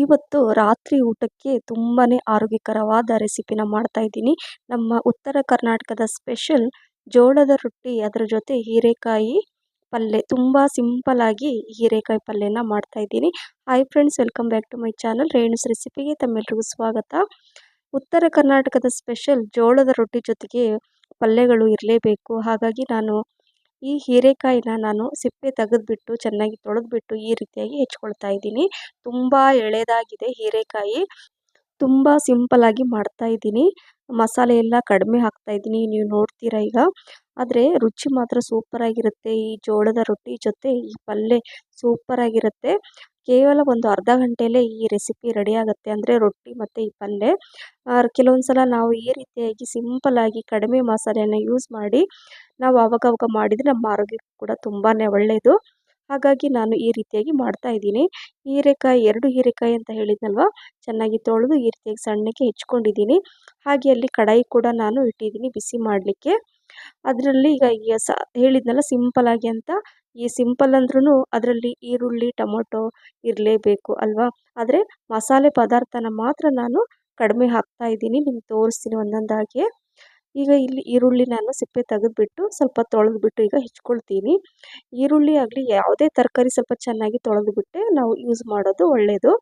ಇವತ್ತು ರಾತ್ರಿ ಊಟಕ್ಕೆ ತುಂಬಾನೇ ಆರೋಗ್ಯಕರವಾದ ರೆಸಿಪಿನ ಮಾಡ್ತಾ ಇದ್ದೀನಿ. ನಮ್ಮ ಉತ್ತರ ಕರ್ನಾಟಕದ ಸ್ಪೆಷಲ್ ಜೋಳದ ರೊಟ್ಟಿ, ಅದರ ಜೊತೆ ಹೀರೆಕಾಯಿ ಪಲ್ಯ. ತುಂಬ ಸಿಂಪಲ್ ಆಗಿ ಹೀರೆಕಾಯಿ ಪಲ್ಯನ ಮಾಡ್ತಾ ಇದ್ದೀನಿ. Hi friends, welcome back to my channel Renu's ರೆಸಿಪಿಗೆ ತಮ್ಮೆಲ್ಲರಿಗೂ ಸ್ವಾಗತ. ಉತ್ತರ ಕರ್ನಾಟಕದ ಸ್ಪೆಷಲ್ ಜೋಳದ ರೊಟ್ಟಿ ಜೊತೆಗೆ ಪಲ್ಯಗಳು ಇರಲೇಬೇಕು. ಹಾಗಾಗಿ ಈ ಹೀರೆಕಾಯಿನ ನಾನು ಸಿಪ್ಪೆ ತೆಗೆದುಬಿಟ್ಟು ಚೆನ್ನಾಗಿ ತೊಳೆದ್ಬಿಟ್ಟು ಈ ರೀತಿಯಾಗಿ ಹೆಚ್ಕೊಳ್ತಾ ಇದ್ದೀನಿ. ತುಂಬ ಎಳೆದಾಗಿದೆ ಹೀರೆಕಾಯಿ. ತುಂಬ ಸಿಂಪಲ್ ಆಗಿ ಮಾಡ್ತಾ ಇದ್ದೀನಿ. ಮಸಾಲೆ ಎಲ್ಲ ಕಡಿಮೆ ಹಾಕ್ತಾ ಇದ್ದೀನಿ, ನೀವು ನೋಡ್ತೀರಾ ಈಗ. ಆದರೆ ರುಚಿ ಮಾತ್ರ ಸೂಪರ್ ಆಗಿರುತ್ತೆ. ಈ ಜೋಳದ ರೊಟ್ಟಿ ಜೊತೆ ಈ ಪಲ್ಯ ಸೂಪರ್ ಆಗಿರುತ್ತೆ. ಕೇವಲ ಒಂದು ಅರ್ಧ ಗಂಟೆಯಲ್ಲೇ ಈ ರೆಸಿಪಿ ರೆಡಿ ಆಗುತ್ತೆ, ಅಂದರೆ ರೊಟ್ಟಿ ಮತ್ತು ಈ ಪಲ್ಯ. ಕೆಲವೊಂದು ಸಲ ನಾವು ಈ ರೀತಿಯಾಗಿ ಸಿಂಪಲ್ ಆಗಿ ಕಡಿಮೆ ಮಸಾಲೆಯನ್ನು ಯೂಸ್ ಮಾಡಿ ನಾವು ಆವಾಗವಾಗ ಮಾಡಿದರೆ ನಮ್ಮ ಆರೋಗ್ಯಕ್ಕೂ ಕೂಡ ತುಂಬಾ ಒಳ್ಳೆಯದು. ಹಾಗಾಗಿ ನಾನು ಈ ರೀತಿಯಾಗಿ ಮಾಡ್ತಾ ಇದ್ದೀನಿ. ಹೀರೆಕಾಯಿ 2 ಹೀರೆಕಾಯಿ ಅಂತ ಹೇಳಿದ್ನಲ್ವ, ಚೆನ್ನಾಗಿ ತೊಳೆದು ಈ ರೀತಿಯಾಗಿ ಸಣ್ಣಕ್ಕೆ ಹೆಚ್ಕೊಂಡಿದ್ದೀನಿ. ಹಾಗೆ ಅಲ್ಲಿ ಕಡಾಯಿ ಕೂಡ ನಾನು ಇಟ್ಟಿದ್ದೀನಿ ಬಿಸಿ ಮಾಡಲಿಕ್ಕೆ. ಅದರಲ್ಲಿ ಈಗ ಹೇಳಿದ್ನಲ್ಲ ಸಿಂಪಲ್ ಆಗಿ ಅಂತ. ಈ ಸಿಂಪಲ್ ಅಂದ್ರೂ ಅದರಲ್ಲಿ ಈರುಳ್ಳಿ, ಟೊಮೊಟೊ ಇರಲೇಬೇಕು ಅಲ್ವಾ. ಆದರೆ ಮಸಾಲೆ ಪದಾರ್ಥನ ಮಾತ್ರ ನಾನು ಕಡಿಮೆ ಹಾಕ್ತಾ ಇದ್ದೀನಿ. ನಿಮ್ಗೆ ತೋರಿಸ್ತೀನಿ ಒಂದೊಂದಾಗಿ. ಈಗ ಇಲ್ಲಿ ಈರುಳ್ಳಿ ನಾನು ಸಿಪ್ಪೆ ತೆಗೆದುಬಿಟ್ಟು ಸ್ವಲ್ಪ ತೊಳೆದ್ಬಿಟ್ಟು ಈಗ ಹೆಚ್ಕೊಳ್ತೀನಿ. ಈರುಳ್ಳಿ ಆಗಲಿ ಯಾವುದೇ ತರಕಾರಿ ಸ್ವಲ್ಪ ಚೆನ್ನಾಗಿ ತೊಳೆದುಬಿಟ್ಟೆ ನಾವು ಯೂಸ್ ಮಾಡೋದು ಒಳ್ಳೆಯದು.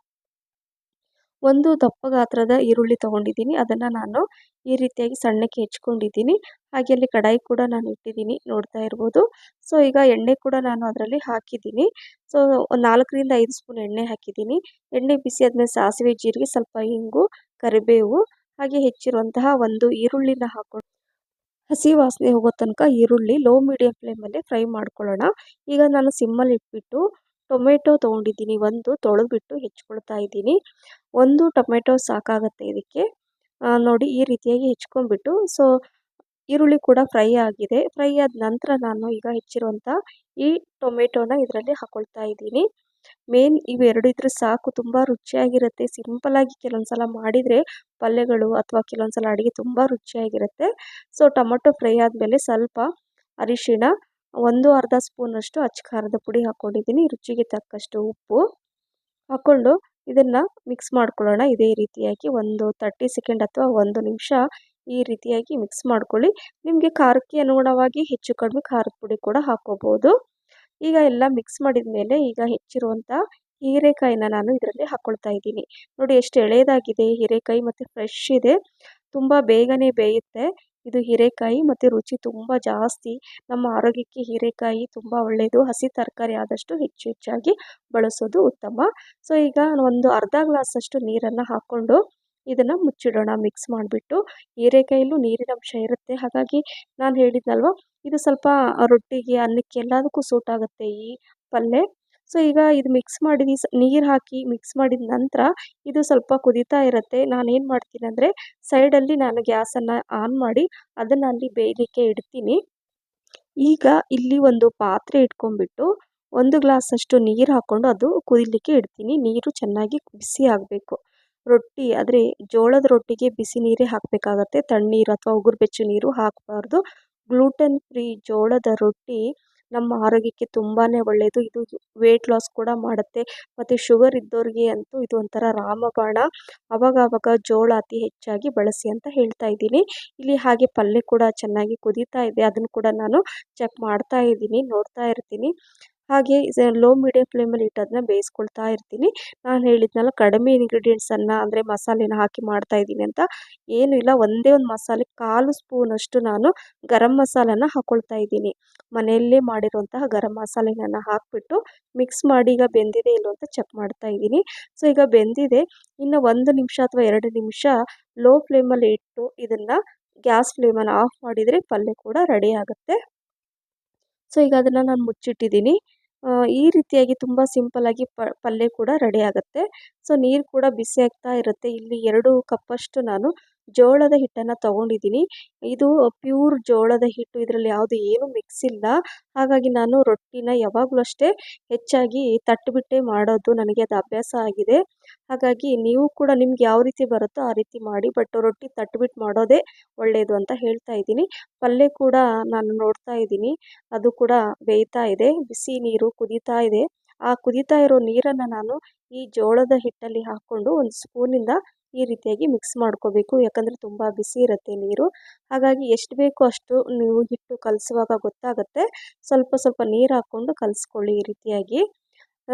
ಒಂದು ದಪ್ಪ ಗಾತ್ರದ ಈರುಳ್ಳಿ ತೊಗೊಂಡಿದ್ದೀನಿ, ಅದನ್ನು ನಾನು ಈ ರೀತಿಯಾಗಿ ಸಣ್ಣಕ್ಕೆ ಹೆಚ್ಕೊಂಡಿದ್ದೀನಿ. ಹಾಗೆ ಅಲ್ಲಿ ಕಡಾಯಿ ಕೂಡ ನಾನು ಇಟ್ಟಿದ್ದೀನಿ, ನೋಡ್ತಾ ಇರ್ಬೋದು. ಸೊ ಈಗ ಎಣ್ಣೆ ಕೂಡ ನಾನು ಅದರಲ್ಲಿ ಹಾಕಿದ್ದೀನಿ. ಸೊ ಒಂದು 4ರಿಂದ 5 ಸ್ಪೂನ್ ಎಣ್ಣೆ ಹಾಕಿದ್ದೀನಿ. ಎಣ್ಣೆ ಬಿಸಿ ಆದಮೇಲೆ ಸಾಸಿವೆ, ಜೀರಿಗೆ, ಸ್ವಲ್ಪ ಇಂಗು, ಕರಿಬೇವು, ಹಾಗೆ ಹೆಚ್ಚಿರುವಂತಹ ಒಂದು ಈರುಳ್ಳಿನ ಹಾಕೊಂಡು ಹಸಿ ವಾಸನೆ ಹೋಗೋ ತನಕ ಈರುಳ್ಳಿ ಲೋ ಮೀಡಿಯಂ ಫ್ಲೇಮಲ್ಲಿ ಫ್ರೈ ಮಾಡ್ಕೊಳ್ಳೋಣ. ಈಗ ನಾನು ಸಿಮ್ಮಲ್ಲಿ ಇಟ್ಬಿಟ್ಟು ಟೊಮೆಟೊ ತೊಗೊಂಡಿದ್ದೀನಿ, ಒಂದು ತೊಳೆದ್ಬಿಟ್ಟು ಹೆಚ್ಕೊಳ್ತಾ ಇದ್ದೀನಿ. ಒಂದು ಟೊಮೆಟೊ ಸಾಕಾಗುತ್ತೆ ಇದಕ್ಕೆ. ನೋಡಿ ಈ ರೀತಿಯಾಗಿ ಹೆಚ್ಕೊಂಡ್ಬಿಟ್ಟು, ಸೊ ಈರುಳ್ಳಿ ಕೂಡ ಫ್ರೈ ಆಗಿದೆ. ಫ್ರೈ ಆದ ನಂತರ ನಾನು ಈಗ ಹೆಚ್ಚಿರುವಂಥ ಈ ಟೊಮೆಟೊನ ಇದರಲ್ಲಿ ಹಾಕ್ಕೊಳ್ತಾ ಇದ್ದೀನಿ. ಮೇನ್ ಇವೆರಡು ಇದ್ರೆ ಸಾಕು, ತುಂಬ ರುಚಿಯಾಗಿರುತ್ತೆ. ಸಿಂಪಲ್ಲಾಗಿ ಕೆಲವೊಂದು ಸಲ ಮಾಡಿದರೆ ಪಲ್ಯಗಳು ಅಥವಾ ಕೆಲವೊಂದು ಸಲ ಅಡುಗೆ ತುಂಬ ರುಚಿಯಾಗಿರುತ್ತೆ. ಸೊ ಟೊಮೊಟೊ ಫ್ರೈ ಆದಮೇಲೆ ಸ್ವಲ್ಪ ಅರಿಶಿಣ, ಅರ್ಧ ಸ್ಪೂನಷ್ಟು ಅಚ್ಚ ಖಾರದ ಪುಡಿ ಹಾಕ್ಕೊಂಡಿದ್ದೀನಿ, ರುಚಿಗೆ ತಕ್ಕಷ್ಟು ಉಪ್ಪು ಹಾಕ್ಕೊಂಡು ಇದನ್ನು ಮಿಕ್ಸ್ ಮಾಡ್ಕೊಳ್ಳೋಣ. ಇದೇ ರೀತಿಯಾಗಿ ಒಂದು 30 ಸೆಕೆಂಡ್ ಅಥವಾ 1 ನಿಮಿಷ ಈ ರೀತಿಯಾಗಿ ಮಿಕ್ಸ್ ಮಾಡ್ಕೊಳ್ಳಿ. ನಿಮಗೆ ಖಾರಕ್ಕೆ ಅನುಗುಣವಾಗಿ ಹೆಚ್ಚು ಕಡಿಮೆ ಖಾರದ ಪುಡಿ ಕೂಡ ಹಾಕ್ಕೋಬೋದು. ಈಗ ಎಲ್ಲ ಮಿಕ್ಸ್ ಮಾಡಿದ ಮೇಲೆ ಈಗ ಹೆಚ್ಚಿರುವಂಥ ಹೀರೆಕಾಯಿನ ನಾನು ಇದರಲ್ಲಿ ಹಾಕ್ಕೊಳ್ತಾ ಇದ್ದೀನಿ. ನೋಡಿ ಎಷ್ಟು ಎಳೆದಾಗಿದೆ ಹೀರೆಕಾಯಿ, ಮತ್ತು ಫ್ರೆಶ್ ಇದೆ. ತುಂಬ ಬೇಗನೆ ಬೇಯುತ್ತೆ ಇದು ಹೀರೆಕಾಯಿ, ಮತ್ತು ರುಚಿ ತುಂಬ ಜಾಸ್ತಿ. ನಮ್ಮ ಆರೋಗ್ಯಕ್ಕೆ ಹೀರೆಕಾಯಿ ತುಂಬ ಒಳ್ಳೆಯದು. ಹಸಿ ತರಕಾರಿ ಆದಷ್ಟು ಹೆಚ್ಚಾಗಿ ಬಳಸೋದು ಉತ್ತಮ. ಸೊ ಈಗ ಒಂದು ಅರ್ಧ ಗ್ಲಾಸಷ್ಟು ನೀರನ್ನು ಹಾಕ್ಕೊಂಡು ಇದನ್ನು ಮುಚ್ಚಿಡೋಣ. ಮಿಕ್ಸ್ ಮಾಡಿಬಿಟ್ಟು, ಹೀರೆಕಾಯಲ್ಲೂ ನೀರಿನಂಶ ಇರುತ್ತೆ, ಹಾಗಾಗಿ ನಾನು ಹೇಳಿದ್ನಲ್ವ, ಇದು ಸ್ವಲ್ಪ ರೊಟ್ಟಿಗೆ, ಅನ್ನಕ್ಕೆ ಎಲ್ಲದಕ್ಕೂ ಸೂಟ್ ಆಗುತ್ತೆ ಈ ಪಲ್ಯ. ಸೊ ಈಗ ಇದು ಮಿಕ್ಸ್ ಮಾಡಿದ್ವಿ, ನೀರು ಹಾಕಿ ಮಿಕ್ಸ್ ಮಾಡಿದ ನಂತರ ಇದು ಸ್ವಲ್ಪ ಕುದೀತಾ ಇರುತ್ತೆ. ನಾನೇನು ಮಾಡ್ತೀನಿ ಅಂದರೆ ಸೈಡಲ್ಲಿ ನಾನು ಗ್ಯಾಸನ್ನು ಆನ್ ಮಾಡಿ ಅದನ್ನು ಅಲ್ಲಿ ಬೇಯಲಿಕ್ಕೆ ಇಡ್ತೀನಿ. ಈಗ ಇಲ್ಲಿ ಒಂದು ಪಾತ್ರೆ ಇಟ್ಕೊಂಡ್ಬಿಟ್ಟು 1 ಗ್ಲಾಸಷ್ಟು ನೀರು ಹಾಕ್ಕೊಂಡು ಅದು ಕುದಿಲಿಕ್ಕೆ ಇಡ್ತೀನಿ. ನೀರು ಚೆನ್ನಾಗಿ ಬಿಸಿ ಆಗಬೇಕು. ರೊಟ್ಟಿ ಆದರೆ ಜೋಳದ ರೊಟ್ಟಿಗೆ ಬಿಸಿ ನೀರೇ ಹಾಕಬೇಕಾಗತ್ತೆ, ತಣ್ಣೀರು ಅಥವಾ ಉಗುರು ಬೆಚ್ಚ ನೀರು ಹಾಕಬಾರ್ದು. ಗ್ಲೂಟನ್ ಫ್ರೀ ಜೋಳದ ರೊಟ್ಟಿ ನಮ್ಮ ಆರೋಗ್ಯಕ್ಕೆ ತುಂಬಾ ಒಳ್ಳೆಯದು. ಇದು ವೆಯ್ಟ್ ಲಾಸ್ ಕೂಡ ಮಾಡುತ್ತೆ, ಮತ್ತು ಶುಗರ್ ಇದ್ದವ್ರಿಗೆ ಅಂತೂ ಇದು ಒಂಥರ ರಾಮಬಾಣ. ಆವಾಗ ಜೋಳ ಅತಿ ಹೆಚ್ಚಾಗಿ ಬಳಸಿ ಅಂತ ಹೇಳ್ತಾ ಇದ್ದೀನಿ. ಇಲ್ಲಿ ಹಾಗೆ ಪಲ್ಯ ಕೂಡ ಚೆನ್ನಾಗಿ ಕುದೀತಾ ಇದೆ, ಅದನ್ನು ಕೂಡ ನಾನು ಚೆಕ್ ಮಾಡ್ತಾ ಇದ್ದೀನಿ, ನೋಡ್ತಾ ಇರ್ತೀನಿ. ಹಾಗೆ ಲೋ ಮೀಡಿಯಂ ಫ್ಲೇಮಲ್ಲಿ ಇಟ್ಟು ಅದನ್ನ ಬೇಯಿಸ್ಕೊಳ್ತಾ ಇರ್ತೀನಿ. ನಾನು ಹೇಳಿದ್ನಲ್ಲ ಕಡಿಮೆ ಇಂಗ್ರೀಡಿಯೆಂಟ್ಸನ್ನು, ಅಂದರೆ ಮಸಾಲೆನ ಹಾಕಿ ಮಾಡ್ತಾ ಇದ್ದೀನಿ ಅಂತ. ಏನೂ ಇಲ್ಲ, ಒಂದೇ ಒಂದು ಮಸಾಲೆ 1/4 ಸ್ಪೂನಷ್ಟು ನಾನು ಗರಂ ಮಸಾಲನ ಹಾಕ್ಕೊಳ್ತಾ ಇದ್ದೀನಿ. ಮನೆಯಲ್ಲೇ ಮಾಡಿರುವಂತಹ ಗರಂ ಮಸಾಲೆನ ಹಾಕಿಬಿಟ್ಟು ಮಿಕ್ಸ್ ಮಾಡಿ ಈಗ ಬೆಂದಿದೆ ಇಲ್ಲೋ ಅಂತ ಚೆಕ್ ಮಾಡ್ತಾ ಇದ್ದೀನಿ. ಸೊ ಈಗ ಬೆಂದಿದೆ. ಇನ್ನು 1 ನಿಮಿಷ ಅಥವಾ 2 ನಿಮಿಷ ಲೋ ಫ್ಲೇಮಲ್ಲಿ ಇಟ್ಟು ಇದನ್ನು ಗ್ಯಾಸ್ ಫ್ಲೇಮನ್ನು ಆಫ್ ಮಾಡಿದರೆ ಪಲ್ಯ ಕೂಡ ರೆಡಿ ಆಗುತ್ತೆ. ಸೊ ಈಗ ಅದನ್ನು ನಾನು ಮುಚ್ಚಿಟ್ಟಿದ್ದೀನಿ. ಈ ರೀತಿಯಾಗಿ ತುಂಬ ಸಿಂಪಲ್ಲಾಗಿ ಪಲ್ಯ ಕೂಡ ರೆಡಿ ಆಗುತ್ತೆ. ಸೊ ನೀರು ಕೂಡ ಬಿಸಿ ಆಗ್ತಾ ಇರುತ್ತೆ. ಇಲ್ಲಿ 2 ಕಪ್ಪಷ್ಟು ನಾನು ಜೋಳದ ಹಿಟ್ಟನ್ನು ತೊಗೊಂಡಿದ್ದೀನಿ. ಇದು ಪ್ಯೂರ್ ಜೋಳದ ಹಿಟ್ಟು, ಇದರಲ್ಲಿ ಯಾವುದು ಏನು ಮಿಕ್ಸ್ ಇಲ್ಲ. ಹಾಗಾಗಿ ನಾನು ರೊಟ್ಟಿನ ಯಾವಾಗಲೂ ಅಷ್ಟೇ ಹೆಚ್ಚಾಗಿ ತಟ್ಟಿಬಿಟ್ಟೇ ಮಾಡೋದು, ನನಗೆ ಅದು ಅಭ್ಯಾಸ ಆಗಿದೆ. ಹಾಗಾಗಿ ನೀವು ಕೂಡ ನಿಮ್ಗೆ ಯಾವ ರೀತಿ ಬರುತ್ತೋ ಆ ರೀತಿ ಮಾಡಿ, ಬಟ್ ರೊಟ್ಟಿ ತಟ್ಟಿಬಿಟ್ಟು ಮಾಡೋದೇ ಒಳ್ಳೆಯದು ಅಂತ ಹೇಳ್ತಾ ಇದ್ದೀನಿ. ಪಲ್ಯ ಕೂಡ ನಾನು ನೋಡ್ತಾ ಇದ್ದೀನಿ, ಅದು ಕೂಡ ಬೇಯ್ತಾ ಇದೆ, ಬಿಸಿ ನೀರು ಕುದೀತಾ ಇದೆ. ಆ ಕುದೀತಾ ಇರೋ ನೀರನ್ನು ನಾನು ಈ ಜೋಳದ ಹಿಟ್ಟಲ್ಲಿ ಹಾಕ್ಕೊಂಡು ಒಂದು ಸ್ಪೂನಿಂದ ಈ ರೀತಿಯಾಗಿ ಮಿಕ್ಸ್ ಮಾಡ್ಕೋಬೇಕು. ಯಾಕಂದರೆ ತುಂಬ ಬಿಸಿ ಇರುತ್ತೆ ನೀರು. ಹಾಗಾಗಿ ಎಷ್ಟು ಬೇಕೋ ಅಷ್ಟು ನೀವು ಹಿಟ್ಟು ಕಲಸುವಾಗ ಗೊತ್ತಾಗುತ್ತೆ. ಸ್ವಲ್ಪ ಸ್ವಲ್ಪ ನೀರು ಹಾಕ್ಕೊಂಡು ಕಲಿಸ್ಕೊಳ್ಳಿ ಈ ರೀತಿಯಾಗಿ.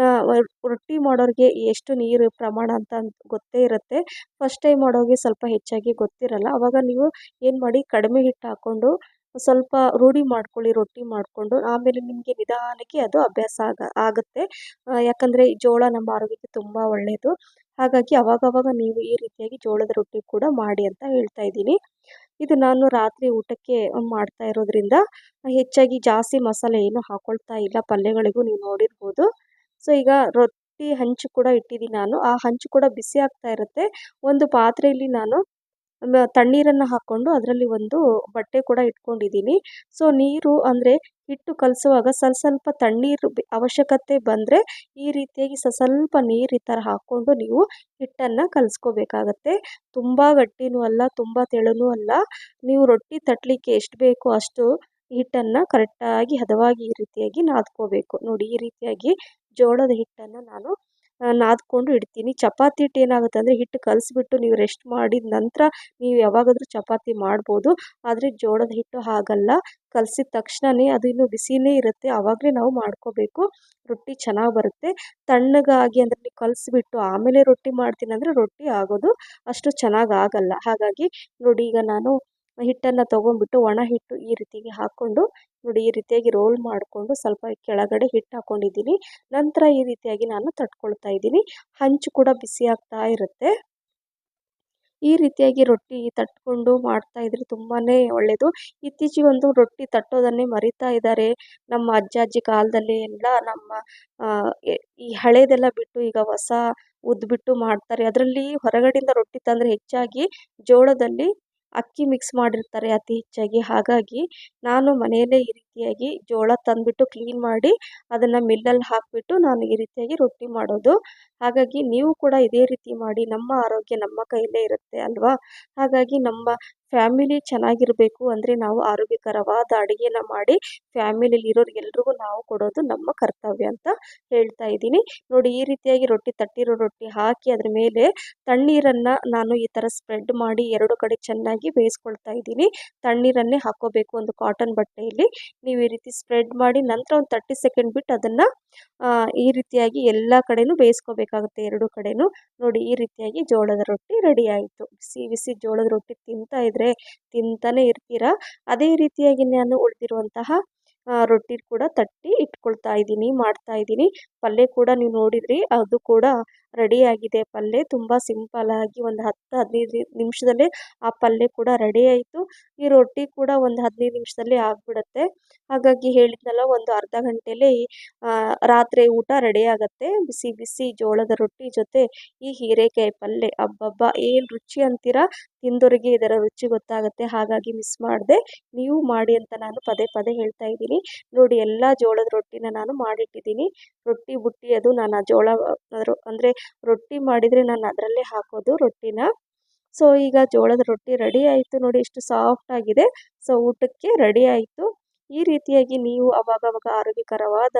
ರೊಟ್ಟಿ ಮಾಡೋರಿಗೆ ಎಷ್ಟು ನೀರು ಪ್ರಮಾಣ ಅಂತ ಗೊತ್ತೇ ಇರುತ್ತೆ. ಫಸ್ಟ್ ಟೈಮ್ ಮಾಡೋರಿಗೆ ಸ್ವಲ್ಪ ಹೆಚ್ಚಾಗಿ ಗೊತ್ತಿರಲ್ಲ. ಆವಾಗ ನೀವು ಏನು ಮಾಡಿ, ಕಡಿಮೆ ಹಿಟ್ಟು ಹಾಕ್ಕೊಂಡು ಸ್ವಲ್ಪ ರೂಢಿ ಮಾಡ್ಕೊಳ್ಳಿ ರೊಟ್ಟಿ ಮಾಡಿಕೊಂಡು. ಆಮೇಲೆ ನಿಮಗೆ ನಿಧಾನಕ್ಕೆ ಅದು ಅಭ್ಯಾಸ ಆಗುತ್ತೆ. ಯಾಕಂದರೆ ಜೋಳ ನಮ್ಮ ಆರೋಗ್ಯಕ್ಕೆ ತುಂಬ ಒಳ್ಳೆಯದು. ಹಾಗಾಗಿ ಅವಾಗವಾಗ ನೀವು ಈ ರೀತಿಯಾಗಿ ಜೋಳದ ರೊಟ್ಟಿ ಕೂಡ ಮಾಡಿ ಅಂತ ಹೇಳ್ತಾ ಇದ್ದೀನಿ. ಇದು ನಾನು ರಾತ್ರಿ ಊಟಕ್ಕೆ ಮಾಡ್ತಾ ಇರೋದ್ರಿಂದ ಹೆಚ್ಚಾಗಿ ಜಾಸ್ತಿ ಮಸಾಲೆ ಏನು ಹಾಕ್ಕೊಳ್ತಾ ಇಲ್ಲ. ಪಲ್ಯಗಳಿಗೂ ನೀವು ನೋಡಿರ್ಬೋದು. ಸೊ ಈಗ ರೊಟ್ಟಿ ಹಂಚು ಕೂಡ ಇಟ್ಟಿದ್ದೀನಿ ನಾನು. ಆ ಹಂಚು ಕೂಡ ಬಿಸಿ ಆಗ್ತಾ ಇರುತ್ತೆ. ಒಂದು ಪಾತ್ರೆಯಲ್ಲಿ ನಾನು ತಣ್ಣೀರನ್ನು ಹಾಕ್ಕೊಂಡು ಅದರಲ್ಲಿ ಒಂದು ಬಟ್ಟೆ ಕೂಡ ಇಟ್ಕೊಂಡಿದ್ದೀನಿ. ಸೊ ನೀರು ಅಂದರೆ ಹಿಟ್ಟು ಕಲಸುವಾಗ ಸ್ವಲ್ಪ ತಣ್ಣೀರು ಅವಶ್ಯಕತೆ ಬಂದರೆ ಈ ರೀತಿಯಾಗಿ ಸ್ವಲ್ಪ ನೀರು ಈ ಥರ ಹಾಕ್ಕೊಂಡು ನೀವು ಹಿಟ್ಟನ್ನು ಕಲಿಸ್ಕೋಬೇಕಾಗತ್ತೆ. ತುಂಬ ಗಟ್ಟಿನೂ ಅಲ್ಲ, ತುಂಬ ತೆಳುನೂ ಅಲ್ಲ. ನೀವು ರೊಟ್ಟಿ ತಟ್ಟಲಿಕ್ಕೆ ಎಷ್ಟು ಬೇಕೋ ಅಷ್ಟು ಹಿಟ್ಟನ್ನು ಕರೆಕ್ಟಾಗಿ ಹದವಾಗಿ ಈ ರೀತಿಯಾಗಿ ನಾದ್ಕೋಬೇಕು. ನೋಡಿ, ಈ ರೀತಿಯಾಗಿ ಜೋಳದ ಹಿಟ್ಟನ್ನು ನಾನು ನಾದ್ಕೊಂಡು ಇಡ್ತೀನಿ. ಚಪಾತಿ ಹಿಟ್ಟು ಏನಾಗುತ್ತೆ ಅಂದರೆ ಹಿಟ್ಟು ಕಲಸಿಬಿಟ್ಟು ನೀವು ರೆಸ್ಟ್ ಮಾಡಿದ ನಂತರ ನೀವು ಯಾವಾಗಾದರೂ ಚಪಾತಿ ಮಾಡ್ಬೋದು. ಆದರೆ ಜೋಳದ ಹಿಟ್ಟು ಹಾಗಲ್ಲ. ಕಲಸಿದ ತಕ್ಷಣವೇ ಅದು ಇನ್ನೂ ಬಿಸಿಯೇ ಇರುತ್ತೆ, ಆವಾಗಲೇ ನಾವು ಮಾಡ್ಕೋಬೇಕು. ರೊಟ್ಟಿ ಚೆನ್ನಾಗಿ ಬರುತ್ತೆ. ತಣ್ಣಗಾಗಿ ಅಂದರೆ ನೀವು ಕಲಸಿಬಿಟ್ಟು ಆಮೇಲೆ ರೊಟ್ಟಿ ಮಾಡ್ತೀನಿ ಅಂದರೆ ರೊಟ್ಟಿ ಆಗೋದು ಅಷ್ಟು ಚೆನ್ನಾಗಿ ಆಗಲ್ಲ. ಹಾಗಾಗಿ ನೋಡಿ, ಈಗ ನಾನು ಹಿಟ್ಟನ್ನು ತೊಗೊಂಡ್ಬಿಟ್ಟು ಒಣ ಹಿಟ್ಟು ಈ ರೀತಿಗೆ ಹಾಕ್ಕೊಂಡು ನೋಡಿ ಈ ರೀತಿಯಾಗಿ ರೋಲ್ ಮಾಡಿಕೊಂಡು ಸ್ವಲ್ಪ ಕೆಳಗಡೆ ಹಿಟ್ಟು ಹಾಕ್ಕೊಂಡಿದ್ದೀನಿ. ನಂತರ ಈ ರೀತಿಯಾಗಿ ನಾನು ತಟ್ಕೊಳ್ತಾ ಇದ್ದೀನಿ. ಹಂಚು ಕೂಡ ಬಿಸಿ ಆಗ್ತಾ ಇರುತ್ತೆ. ಈ ರೀತಿಯಾಗಿ ರೊಟ್ಟಿ ತಟ್ಕೊಂಡು ಮಾಡ್ತಾ ಇದ್ರೆ ತುಂಬಾ ಒಳ್ಳೆಯದು. ಇತ್ತೀಚಿಗೊಂದು ರೊಟ್ಟಿ ತಟ್ಟೋದನ್ನೇ ಮರಿತಾ ಇದ್ದಾರೆ. ನಮ್ಮ ಅಜ್ಜ ಅಜ್ಜಿ ಕಾಲದಲ್ಲಿ ಎಲ್ಲ ನಮ್ಮ ಈ ಹಳೇದೆಲ್ಲ ಬಿಟ್ಟು ಈಗ ಹೊಸ ಉದ್ಬಿಟ್ಟು ಮಾಡ್ತಾರೆ. ಅದರಲ್ಲಿ ಹೊರಗಡೆಯಿಂದ ರೊಟ್ಟಿ ತಂದರೆ ಹೆಚ್ಚಾಗಿ ಜೋಳದಲ್ಲಿ ಅಕ್ಕಿ ಮಿಕ್ಸ್ ಮಾಡಿರ್ತಾರೆ ಅತಿ ಹೆಚ್ಚಾಗಿ. ಹಾಗಾಗಿ ನಾನು ಮನೆಯಲ್ಲೇ ಈ ರೀತಿಯಾಗಿ ಜೋಳ ತಂದುಬಿಟ್ಟು ಕ್ಲೀನ್ ಮಾಡಿ ಅದನ್ನು ಮಿಲ್ಲಲ್ಲಿ ಹಾಕಿಬಿಟ್ಟು ನಾನು ಈ ರೀತಿಯಾಗಿ ರೊಟ್ಟಿ ಮಾಡೋದು. ಹಾಗಾಗಿ ನೀವು ಕೂಡ ಇದೇ ರೀತಿ ಮಾಡಿ. ನಮ್ಮ ಆರೋಗ್ಯ ನಮ್ಮ ಕೈಯಲ್ಲೇ ಇರುತ್ತೆ ಅಲ್ವಾ? ಹಾಗಾಗಿ ನಮ್ಮ ಫ್ಯಾಮಿಲಿ ಚೆನ್ನಾಗಿರಬೇಕು ಅಂದರೆ ನಾವು ಆರೋಗ್ಯಕರವಾದ ಅಡುಗೆನ ಮಾಡಿ ಫ್ಯಾಮಿಲಿಯಲ್ಲಿ ಇರೋರಿಗೆಲ್ರಿಗೂ ನಾವು ಕೊಡೋದು ನಮ್ಮ ಕರ್ತವ್ಯ ಅಂತ ಹೇಳ್ತಾ ಇದ್ದೀನಿ. ನೋಡಿ, ಈ ರೀತಿಯಾಗಿ ರೊಟ್ಟಿ ತಟ್ಟಿರೋ ರೊಟ್ಟಿ ಹಾಕಿ ಅದ್ರ ಮೇಲೆ ತಣ್ಣೀರನ್ನು ನಾನು ಈ ಥರ ಸ್ಪ್ರೆಡ್ ಮಾಡಿ ಎರಡು ಕಡೆ ಚೆನ್ನಾಗಿ ಬೇಯಿಸ್ಕೊಳ್ತಾ ಇದ್ದೀನಿ. ತಣ್ಣೀರನ್ನೇ ಹಾಕ್ಕೋಬೇಕು ಒಂದು ಕಾಟನ್ ಬಟ್ಟೆಯಲ್ಲಿ. ನೀವು ಈ ರೀತಿ ಸ್ಪ್ರೆಡ್ ಮಾಡಿ ನಂತರ ಒಂದು 30 ಸೆಕೆಂಡ್ ಬಿಟ್ಟು ಅದನ್ನು ಈ ರೀತಿಯಾಗಿ ಎಲ್ಲ ಕಡೆನೂ ಬೇಯಿಸ್ಕೋಬೇಕಾಗುತ್ತೆ, ಎರಡು ಕಡೆನೂ. ನೋಡಿ, ಈ ರೀತಿಯಾಗಿ ಜೋಳದ ರೊಟ್ಟಿ ರೆಡಿ ಆಯಿತು. ಬಿಸಿ ಬಿಸಿ ಜೋಳದ ರೊಟ್ಟಿ ತಿಂತಾ ಇದ್ದರೆ ತಿಂತಾನೇ ಇರ್ತೀರಾ. ಅದೇ ರೀತಿಯಾಗಿ ನಾನು ಉಳಿದಿರುವಂತಹ ರೊಟ್ಟಿ ಕೂಡ ತಟ್ಟಿ ಇಟ್ಕೊಳ್ತಾ ಇದ್ದೀನಿ, ಮಾಡ್ತಾ ಇದ್ದೀನಿ. ಪಲ್ಯ ಕೂಡ ನೀವು ನೋಡಿದ್ರಿ, ಅದು ಕೂಡ ರೆಡಿಯಾಗಿದೆ. ಪಲ್ಯ ತುಂಬ ಸಿಂಪಲ್ಲಾಗಿ ಒಂದು 10-15 ನಿಮಿಷದಲ್ಲೇ ಆ ಪಲ್ಯ ಕೂಡ ರೆಡಿ ಆಯಿತು. ಈ ರೊಟ್ಟಿ ಕೂಡ ಒಂದು 15 ನಿಮಿಷದಲ್ಲಿ ಆಗಿಬಿಡುತ್ತೆ. ಹಾಗಾಗಿ ಹೇಳಿದ್ನಲ್ಲ, ಒಂದು ಅರ್ಧ ಗಂಟೆಯಲ್ಲಿ ರಾತ್ರಿ ಊಟ ರೆಡಿ ಆಗುತ್ತೆ. ಬಿಸಿ ಬಿಸಿ ಜೋಳದ ರೊಟ್ಟಿ ಜೊತೆ ಈ ಹೀರೆಕಾಯಿ ಪಲ್ಯ, ಅಬ್ಬಬ್ಬಾ ಏನು ರುಚಿ ಅಂತೀರಾ. ತಿಂದೋರಿಗೆ ಇದರ ರುಚಿ ಗೊತ್ತಾಗುತ್ತೆ. ಹಾಗಾಗಿ ಮಿಸ್ ಮಾಡದೆ ನೀವು ಮಾಡಿ ಅಂತ ನಾನು ಪದೇ ಪದೇ ಹೇಳ್ತಾ ಇದ್ದೀನಿ. ನೋಡಿ, ಎಲ್ಲ ಜೋಳದ ರೊಟ್ಟಿನ ನಾನು ಮಾಡಿಟ್ಟಿದ್ದೀನಿ. ರೊಟ್ಟಿ ಬುಟ್ಟಿ ಅದು ನಾನು ಆ ಜೋಳ ಅಂದರೆ ರೊಟ್ಟಿ ಮಾಡಿದರೆ ನಾನು ಅದರಲ್ಲೇ ಹಾಕೋದು ರೊಟ್ಟಿನ. ಸೊ ಈಗ ಜೋಳದ ರೊಟ್ಟಿ ರೆಡಿ ಆಯಿತು. ನೋಡಿ ಎಷ್ಟು ಸಾಫ್ಟ್ ಆಗಿದೆ. ಸೊ ಊಟಕ್ಕೆ ರೆಡಿ ಆಯಿತು. ಈ ರೀತಿಯಾಗಿ ನೀವು ಅವಾಗವಾಗ ಆರೋಗ್ಯಕರವಾದ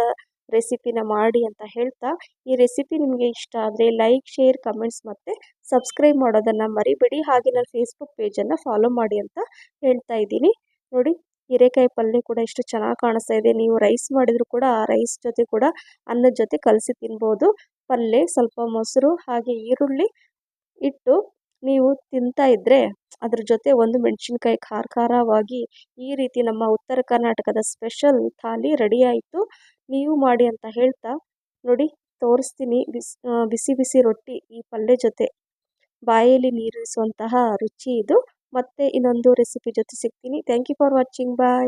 ರೆಸಿಪಿನ ಮಾಡಿ ಅಂತ ಹೇಳ್ತಾ, ಈ ರೆಸಿಪಿ ನಿಮಗೆ ಇಷ್ಟ ಆದರೆ ಲೈಕ್, ಶೇರ್, ಕಮೆಂಟ್ಸ್ ಮತ್ತು ಸಬ್ಸ್ಕ್ರೈಬ್ ಮಾಡೋದನ್ನು ಮರಿಬೇಡಿ. ಹಾಗೆ ನನ್ನ ಫೇಸ್ಬುಕ್ ಪೇಜನ್ನು ಫಾಲೋ ಮಾಡಿ ಅಂತ ಹೇಳ್ತಾ ಇದ್ದೀನಿ. ನೋಡಿ, ಹೀರೆಕಾಯಿ ಪಲ್ಯ ಕೂಡ ಎಷ್ಟು ಚೆನ್ನಾಗಿ ಕಾಣಿಸ್ತಾ ಇದೆ. ನೀವು ರೈಸ್ ಮಾಡಿದರೂ ಕೂಡ ಆ ರೈಸ್ ಜೊತೆ ಕೂಡ ಅನ್ನದ ಜೊತೆ ಕಲಸಿ ತಿನ್ಬೋದು. ಪಲ್ಯ, ಸ್ವಲ್ಪ ಮೊಸರು ಹಾಗೆ ಈರುಳ್ಳಿ ಇಟ್ಟು ನೀವು ತಿಂತಾ ಇದ್ದರೆ ಅದ್ರ ಜೊತೆ ಒಂದು ಮೆಣಸಿನ್ಕಾಯಿ ಖಾರ ಖಾರವಾಗಿ ಈ ರೀತಿ ನಮ್ಮ ಉತ್ತರ ಕರ್ನಾಟಕದ ಸ್ಪೆಷಲ್ ಥಾಲಿ ರೆಡಿ ಆಯಿತು. ನೀವು ಮಾಡಿ ಅಂತ ಹೇಳ್ತಾ ನೋಡಿ ತೋರಿಸ್ತೀನಿ. ಬಿಸಿ ಬಿಸಿ ರೊಟ್ಟಿ ಈ ಪಲ್ಯ ಜೊತೆ ಬಾಯಲ್ಲಿ ನೀರಿಸುವಂತಹ ರುಚಿ ಇದು. ಮತ್ತೆ ಇನ್ನೊಂದು ರೆಸಿಪಿ ಜೊತೆ ಸಿಗ್ತೀನಿ. Thank you for watching. Bye.